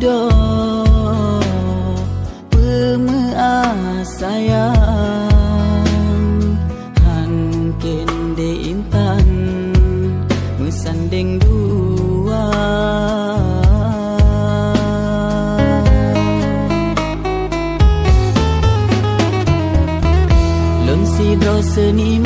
do pemea sayang hankin de intan mesanding dua lon si do seni